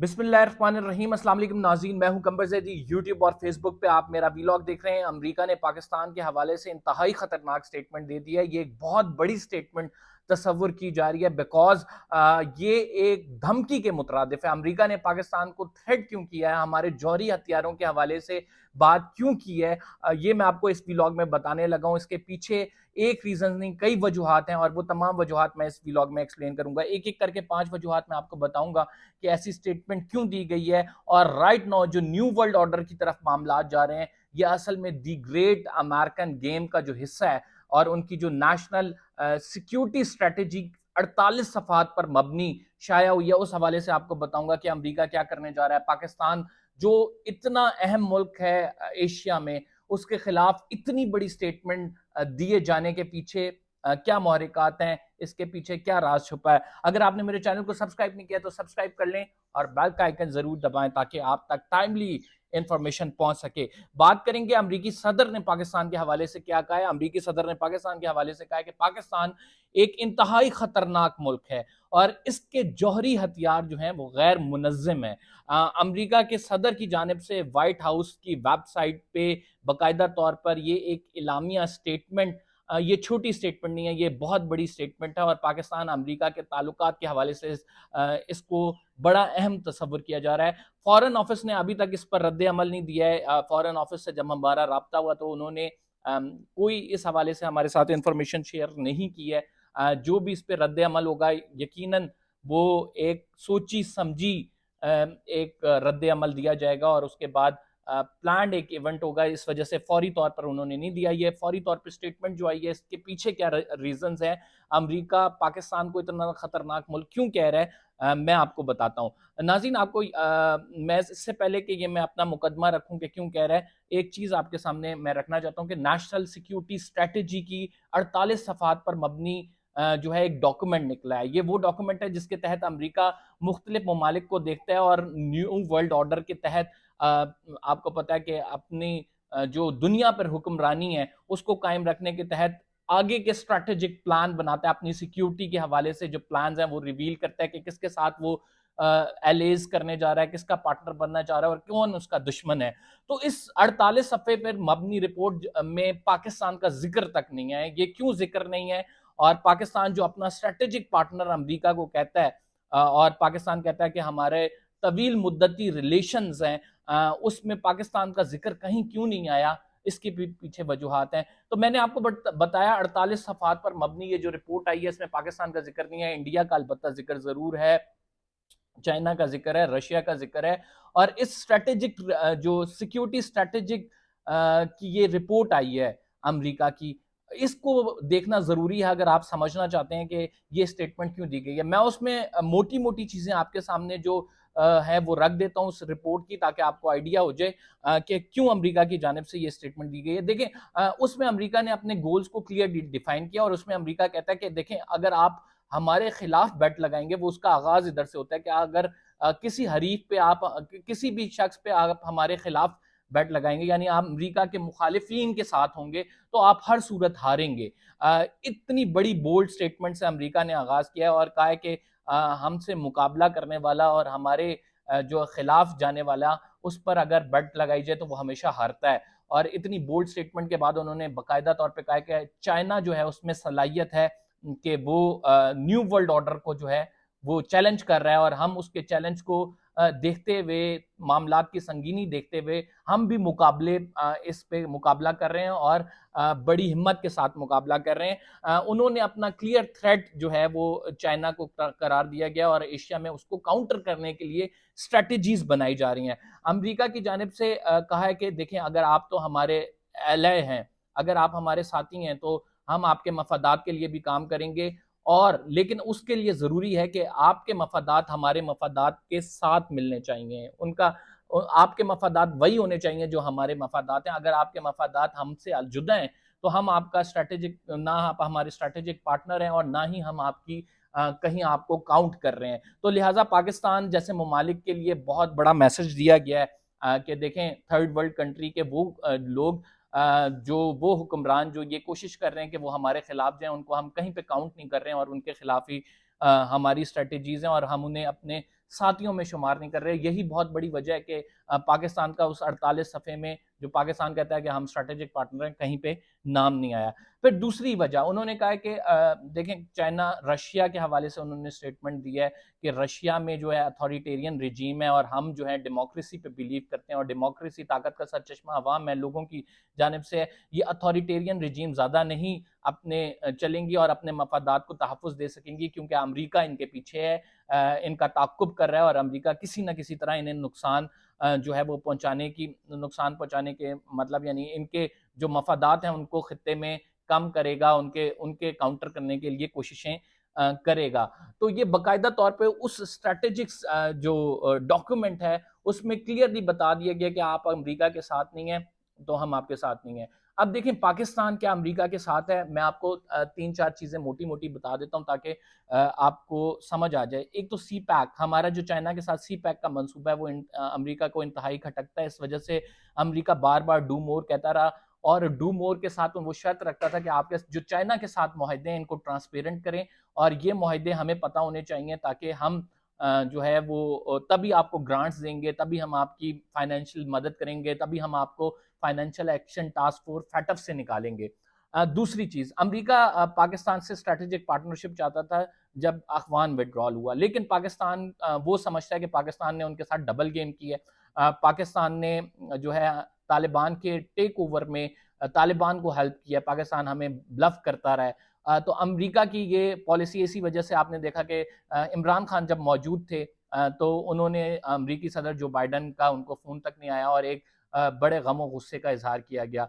बिस्मिल्लाहिर्रहमानिर्रहीम। अस्सलाम वालेकुम नाज़रीन, मैं हूं कंबर ज़ैदी। यूट्यूब और फेसबुक पे आप मेरा वीलॉग देख रहे हैं। अमेरिका ने पाकिस्तान के हवाले से इंतहाई ख़तरनाक स्टेटमेंट दे दिया है। ये एक बहुत बड़ी स्टेटमेंट तस्वुर की जा रही है बिकॉज ये एक धमकी के मुतरादिफ है। अमेरिका ने पाकिस्तान को थ्रेट क्यों किया है, हमारे जौहरी हथियारों के हवाले से बात क्यों की है, ये मैं आपको इस वीलॉग में बताने लगा हूँ। इसके पीछे एक रीजन नहीं, कई वजूहात हैं और वो तमाम वजूहात मैं इस वीलॉग में एक्सप्लेन करूंगा। एक एक करके 5 वजूहात मैं आपको बताऊंगा कि ऐसी स्टेटमेंट क्यों दी गई है। और राइट नाउ जो न्यू वर्ल्ड ऑर्डर की तरफ मामला जा रहे हैं, ये असल में दी ग्रेट अमेरिकन गेम का जो हिस्सा है और उनकी जो नेशनल सिक्योरिटी स्ट्रेटेजी 48 सफात पर मबनी शाया हुई है, उस हवाले से आपको बताऊंगा कि अमेरिका क्या करने जा रहा है। पाकिस्तान जो इतना अहम मुल्क है एशिया में, उसके खिलाफ इतनी बड़ी स्टेटमेंट दिए जाने के पीछे क्या महरिकात हैं, इसके पीछे क्या राज छुपा है। अगर आपने मेरे चैनल को सब्सक्राइब नहीं किया तो सब्सक्राइब कर लें और बेल का आइकन जरूर दबाएं ताकि आप तक टाइमली इंफॉर्मेशन पहुंच सके। बात करेंगे अमरीकी सदर ने पाकिस्तान के हवाले से क्या कहा है। अमरीकी सदर ने पाकिस्तान के हवाले से कहा है कि पाकिस्तान एक इंतहाई खतरनाक मुल्क है और इसके जौहरी हथियार जो हैं वो गैर मुनज़्ज़म है। अमरीका के सदर की जानिब से व्हाइट हाउस की वेबसाइट पे बाकायदा तौर पर ये एक इलामिया स्टेटमेंट, ये छोटी स्टेटमेंट नहीं है, ये बहुत बड़ी स्टेटमेंट है और पाकिस्तान अमेरिका के ताल्लुकात के हवाले से इसको बड़ा अहम तस्वुर किया जा रहा है। फॉरेन ऑफिस ने अभी तक इस पर रद्द अमल नहीं दिया है। फॉरेन ऑफिस से जब हमारा रब्ता हुआ तो उन्होंने कोई इस हवाले से हमारे साथ इंफॉर्मेशन शेयर नहीं की है। जो भी इस पर रद्द अमल होगा यकीनन वो एक सोची समझी एक रद्द अमल दिया जाएगा और उसके बाद प्लान्ड एक इवेंट होगा। इस वजह से फौरी तौर पर उन्होंने नहीं दिया। ये फौरी तौर पर स्टेटमेंट जो आई है, इसके पीछे क्या रीजंस हैं, अमेरिका पाकिस्तान को इतना खतरनाक मुल्क क्यों कह रहा है, मैं आपको बताता हूँ। नाज़रीन, आपको मैं इससे पहले कि ये मैं अपना मुकदमा रखूं कि क्यों कह रहा है, एक चीज़ आपके सामने मैं रखना चाहता हूँ कि नेशनल सिक्योरिटी स्ट्रेटेजी की 48 सफ़ात पर मबनी जो है एक डॉक्यूमेंट निकला है। ये वो डॉक्यूमेंट है जिसके तहत अमेरिका मुख्तलिफ ममालिक को देखता है और न्यू वर्ल्ड ऑर्डर के तहत आपको पता है कि अपनी जो दुनिया पर हुक्मरानी है उसको कायम रखने के तहत आगे के स्ट्रैटेजिक प्लान बनाता है। अपनी सिक्योरिटी के हवाले से जो प्लान्स हैं वो रिवील करता है कि किसके साथ वो एलेज करने जा रहा है, किसका पार्टनर बनना चाह रहा है और कौन उसका दुश्मन है। तो इस 48 सफ़े पर मबनी रिपोर्ट में पाकिस्तान का जिक्र तक नहीं है। ये क्यों जिक्र नहीं है? और पाकिस्तान जो अपना स्ट्रैटेजिक पार्टनर अमेरिका को कहता है और पाकिस्तान कहता है कि हमारे तवील मुद्दती रिलेशंस हैं, उसमें पाकिस्तान का जिक्र कहीं क्यों नहीं आया, इसके पीछे वजूहात हैं। तो मैंने आपको बताया 48 सफ़ात पर मबनी ये जो रिपोर्ट आई है इसमें पाकिस्तान का जिक्र नहीं है। इंडिया का अलबत्ता जिक्र जरूर है, चाइना का जिक्र है, रशिया का जिक्र है। और इस स्ट्रेटेजिक जो सिक्योरिटी स्ट्रेटेजिक की ये रिपोर्ट आई है अमेरिका की, इसको देखना जरूरी है अगर आप समझना चाहते हैं कि ये स्टेटमेंट क्यों दी गई है। मैं उसमें मोटी मोटी चीजें आपके सामने जो है वो रख देता हूं उस रिपोर्ट की, ताकि आपको आइडिया हो जाए कि क्यों अमेरिका की जानिब से ये स्टेटमेंट दी गई है। देखें, उसमें अमेरिका ने अपने गोल्स को क्लियर डिफाइन किया और उसमें अमेरिका कहता है कि देखें, अगर आप हमारे खिलाफ बेट लगाएंगे, वो उसका आगाज इधर से होता है कि अगर किसी हरीफ पे आप किसी भी शख्स पे आप हमारे खिलाफ बेट लगाएंगे, यानी आप अमेरिका के मुखालिफिन के साथ होंगे, तो आप हर सूरत हारेंगे। इतनी बड़ी बोल्ड स्टेटमेंट से अमेरिका ने आगाज किया है और कहा है कि हमसे मुकाबला करने वाला और हमारे जो खिलाफ जाने वाला, उस पर अगर बेट लगाई जाए तो वो हमेशा हारता है। और इतनी बोल्ड स्टेटमेंट के बाद उन्होंने बाकायदा तौर पर कहा है कि चाइना जो है उसमें सलाहियत है कि वो न्यू वर्ल्ड ऑर्डर को जो है वो चैलेंज कर रहा है और हम उसके चैलेंज को देखते हुए, मामलात की संगीनी देखते हुए हम भी इस पे मुकाबला कर रहे हैं और बड़ी हिम्मत के साथ मुकाबला कर रहे हैं। उन्होंने अपना क्लियर थ्रेट जो है वो चाइना को करार दिया गया और एशिया में उसको काउंटर करने के लिए स्ट्रेटजीज बनाई जा रही हैं। अमेरिका की जानिब से कहा है कि देखें, अगर आप तो हमारे एलए हैं, अगर आप हमारे साथी हैं, तो हम आपके मफादात के लिए भी काम करेंगे और लेकिन उसके लिए ज़रूरी है कि आपके मफादात हमारे मफादात के साथ मिलने चाहिए। आपके मफादात वही होने चाहिए जो हमारे मफादात हैं। अगर आपके मफादात हमसे जुदा हैं तो हम आपका स्ट्रैटेजिक ना आप हमारे स्ट्रैटेजिक पार्टनर हैं और ना ही हम आपकी कहीं आपको काउंट कर रहे हैं। तो लिहाजा पाकिस्तान जैसे ममालिक के लिए बहुत बड़ा मैसेज दिया गया है कि देखें, थर्ड वर्ल्ड कंट्री के वो लोग जो वो हुक्मरान जो ये कोशिश कर रहे हैं कि वो हमारे खिलाफ जाएं, उनको हम कहीं पे काउंट नहीं कर रहे हैं और उनके खिलाफ ही हमारी स्ट्रेटेजीज हैं और हम उन्हें अपने साथियों में शुमार नहीं कर रहे। यही बहुत बड़ी वजह है कि पाकिस्तान का उस 48 सफ़े में जो पाकिस्तान कहता है कि हम स्ट्रेटेजिक पार्टनर हैं, कहीं पे नाम नहीं आया। फिर दूसरी वजह उन्होंने कहा है कि देखें, चाइना रशिया के हवाले से उन्होंने स्टेटमेंट दिया है कि रशिया में जो है अथॉरिटेरियन रिजीम है और हम जो है डेमोक्रेसी पे बिलीव करते हैं और डेमोक्रेसी ताकत का सरचश्मा अवाम है, लोगों की जानिब से है। ये अथॉरिटेरियन रिजीम ज़्यादा नहीं अपने चलेंगी और अपने मफादात को तहफ़्फ़ुज़ दे सकेंगी, क्योंकि अमरीका इनके पीछे है, इनका ताक़्क़ुब कर रहा है और अमरीका किसी न किसी तरह इन्हें नुकसान जो है वो नुकसान पहुँचाने के मतलब यानी इनके जो मफादात हैं उनको खित्ते में कम करेगा, उनके उनके काउंटर करने के लिए कोशिशें करेगा। तो ये बाकायदा तौर पे उस स्ट्रैटेजिक जो डॉक्यूमेंट है उसमें क्लियरली बता दिया गया कि आप अमेरिका के साथ नहीं हैं, तो हम आपके साथ नहीं हैं। अब देखें, पाकिस्तान क्या अमेरिका के साथ है? मैं आपको 3-4 चीज़ें मोटी-मोटी बता देता हूँ ताकि आपको समझ आ जाए। एक तो सी पैक, हमारा जो चाइना के साथ सी पैक का मंसूबा है वो अमेरिका को इंतहाई खटकता है। इस वजह से अमेरिका बार-बार डू मोर कहता रहा और डू मोर के साथ वो शर्त रखता था कि आपके जो चाइना के साथ मुआहदे हैं इनको ट्रांसपेरेंट करें और ये मुआहदे हमें पता होने चाहिए ताकि हम जो है वो तभी आपको ग्रांट्स देंगे, तभी हम आपकी फाइनेंशियल मदद करेंगे, तभी हम आपको financial action task force FATF से निकालेंगे। दूसरी चीज़, अमेरिका पाकिस्तान से स्ट्रैटेजिक पार्टनरशिप चाहता था जब अफगान विड्रॉल हुआ, लेकिन पाकिस्तान वो समझता है कि पाकिस्तान ने उनके साथ डबल गेम की है। पाकिस्तान ने जो है तालिबान के टेक ओवर में तालिबान को हेल्प किया, पाकिस्तान हमें ब्लफ करता रहा है। तो अमेरिका की ये पॉलिसी इसी वजह से आपने देखा कि इमरान खान जब मौजूद थे तो उन्होंने अमेरिकी सदर जो बाइडन का उनको फ़ोन तक नहीं आया और एक बड़े गम और गुस्से का इजहार किया गया।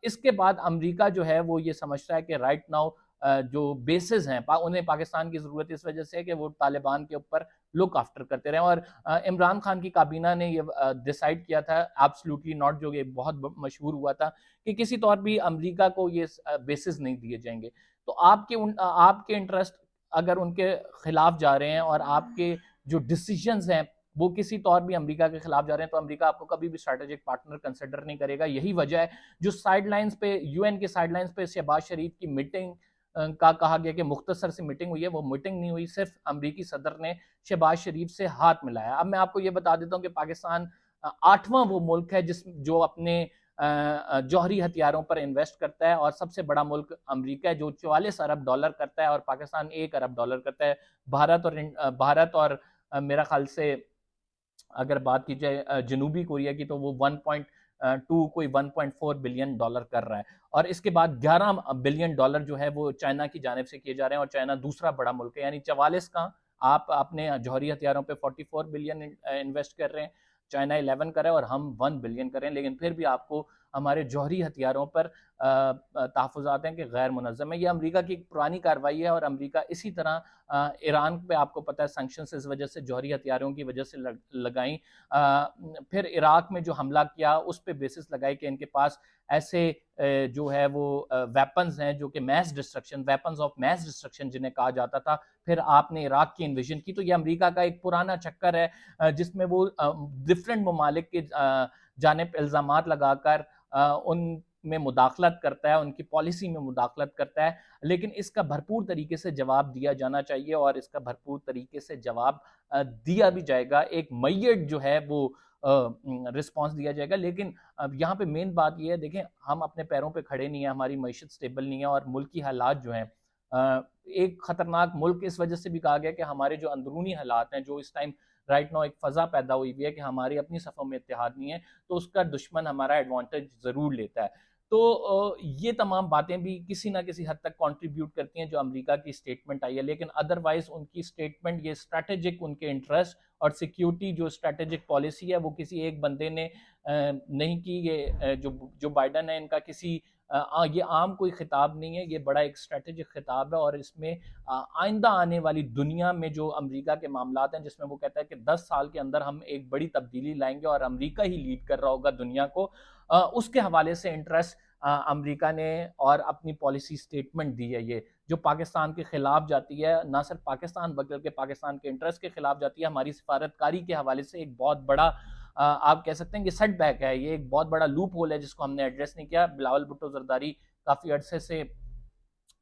इसके बाद अमेरिका जो है वो ये समझता है कि राइट नाउ जो बेसिस हैं उन्हें पाकिस्तान की ज़रूरत इस वजह से है कि वो तालिबान के ऊपर लुक आफ्टर करते रहे और इमरान खान की काबीना ने ये डिसाइड किया था एब्सोल्युटली नॉट, जो ये बहुत मशहूर हुआ था कि किसी तौर भी अमेरिका को ये बेसिस नहीं दिए जाएंगे। तो आपके इंटरेस्ट अगर उनके खिलाफ जा रहे हैं और आपके जो डिसीजंस हैं वो किसी तौर भी अमेरिका के खिलाफ जा रहे हैं, तो अमेरिका आपको कभी भी स्ट्रैटेजिक पार्टनर कंसिडर नहीं करेगा। यही वजह है जो साइडलाइंस पे यूएन के साइडलाइंस पे शहबाज शरीफ की मीटिंग का कहा गया कि मुख्तसर सी मीटिंग हुई है, वो मीटिंग नहीं हुई, सिर्फ अमेरिकी सदर ने शहबाज शरीफ से हाथ मिलाया। अब मैं आपको ये बता देता हूँ कि पाकिस्तान 8वां वो मुल्क है जो अपने जौहरी हथियारों पर इन्वेस्ट करता है और सबसे बड़ा मुल्क अमेरिका है जो 44 अरब डॉलर करता है और पाकिस्तान 1 अरब डॉलर करता है। भारत और मेरा ख्याल से अगर बात की जाए जनूबी कोरिया की तो वो 1.2 कोई 1.4 बिलियन डॉलर कर रहा है और इसके बाद 11 बिलियन डॉलर जो है वो चाइना की जानिब से किए जा रहे हैं और चाइना दूसरा बड़ा मुल्क है, यानी 44 का आप अपने जौहरी हथियारों पे 44 बिलियन इन्वेस्ट कर रहे हैं, चाइना 11 कर रहा है और हम 1 बिलियन कर रहे हैं, लेकिन फिर भी आपको हमारे जौहरी हथियारों पर तहफ़्फ़ुज़ात हैं कि गैर मुनज़्ज़म है। ये अमेरिका की एक पुरानी कार्रवाई है और अमेरिका इसी तरह ईरान पे आपको पता है सैंक्शंस इस वजह से जौहरी हथियारों की वजह से लगाई, फिर इराक में जो हमला किया उस पे बेसिस लगाई कि इनके पास ऐसे जो है वो वेपन्स हैं जो कि mass destruction, weapons of mass destruction जिन्हें कहा जाता था। फिर आपने इराक की इन्वेजन की, तो ये अमेरिका का एक पुराना चक्कर है जिसमें वो डिफरेंट ममालिक के जानिब इल्ज़ामात लगाकर उन में मुदाखलत करता है, उनकी पॉलिसी में मुदाखलत करता है, लेकिन इसका भरपूर तरीके से जवाब दिया जाना चाहिए और इसका भरपूर तरीके से जवाब दिया भी जाएगा। एक मैयट जो है वो रिस्पॉन्स दिया जाएगा, लेकिन अब यहाँ पे मेन बात ये है, देखें हम अपने पैरों पे खड़े नहीं हैं, हमारी मईशत स्टेबल नहीं है और मुल्क की हालात जो हैं एक ख़तरनाक मुल्क इस वजह से भी कहा गया कि हमारे जो अंदरूनी हालात हैं, जो इस टाइम राइट नाउ एक फ़ज़ा पैदा हुई हुई है कि हमारी अपनी सफ़ों में इत्तेहाद नहीं है, तो उसका दुश्मन हमारा एडवांटेज ज़रूर लेता है। तो ये तमाम बातें भी किसी ना किसी हद तक कंट्रीब्यूट करती हैं जो अमेरिका की स्टेटमेंट आई है, लेकिन अदरवाइज उनकी स्टेटमेंट ये स्ट्रैटेजिक उनके इंटरेस्ट और सिक्योरिटी जो स्ट्रैटेजिक पॉलिसी है वो किसी एक बंदे ने नहीं की। ये जो बाइडन है इनका किसी ये आम कोई खिताब नहीं है, ये बड़ा एक स्ट्रैटेजिक खिताब है और इसमें आइंदा आने वाली दुनिया में जो अमेरिका के मामलात हैं जिसमें वो कहता है कि 10 साल के अंदर हम एक बड़ी तब्दीली लाएंगे और अमेरिका ही लीड कर रहा होगा दुनिया को, उसके हवाले से इंटरेस्ट अमेरिका ने और अपनी पॉलिसी स्टेटमेंट दी है ये, जो पाकिस्तान के खिलाफ जाती है, ना सिर्फ पाकिस्तान बल्कि पाकिस्तान के इंटरेस्ट के खिलाफ जाती है। हमारी सिफारतकारी के हवाले से एक बहुत बड़ा आप कह सकते हैं कि सेटबैक है, ये एक बहुत बड़ा लूप होल है जिसको हमने एड्रेस नहीं किया। बिलावल भुट्टो जरदारी काफ़ी अरसे से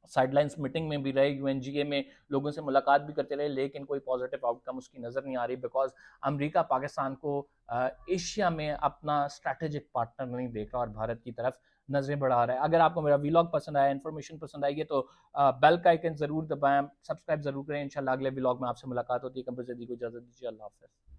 साइडलाइंस मीटिंग में भी रहे, यूएनजीए में लोगों से मुलाकात भी करते रहे, लेकिन कोई पॉजिटिव आउटकम उसकी नज़र नहीं आ रही, बिकॉज अमेरिका पाकिस्तान को एशिया में अपना स्ट्रैटेजिक पार्टनर नहीं देख रहा और भारत की तरफ नजरें बढ़ा रहा है। अगर आपको मेरा व्लॉग पसंद आया, इन्फॉर्मेशन पसंद आई है, तो बेल का आइकन जरूर दबाएं, सब्सक्राइब जरूर करें। इंशाल्लाह अगले व्लॉग में आपसे मुलाकात होती है। कंपल्सरी को इजाजत दीजिए। अल्लाह हाफिज़।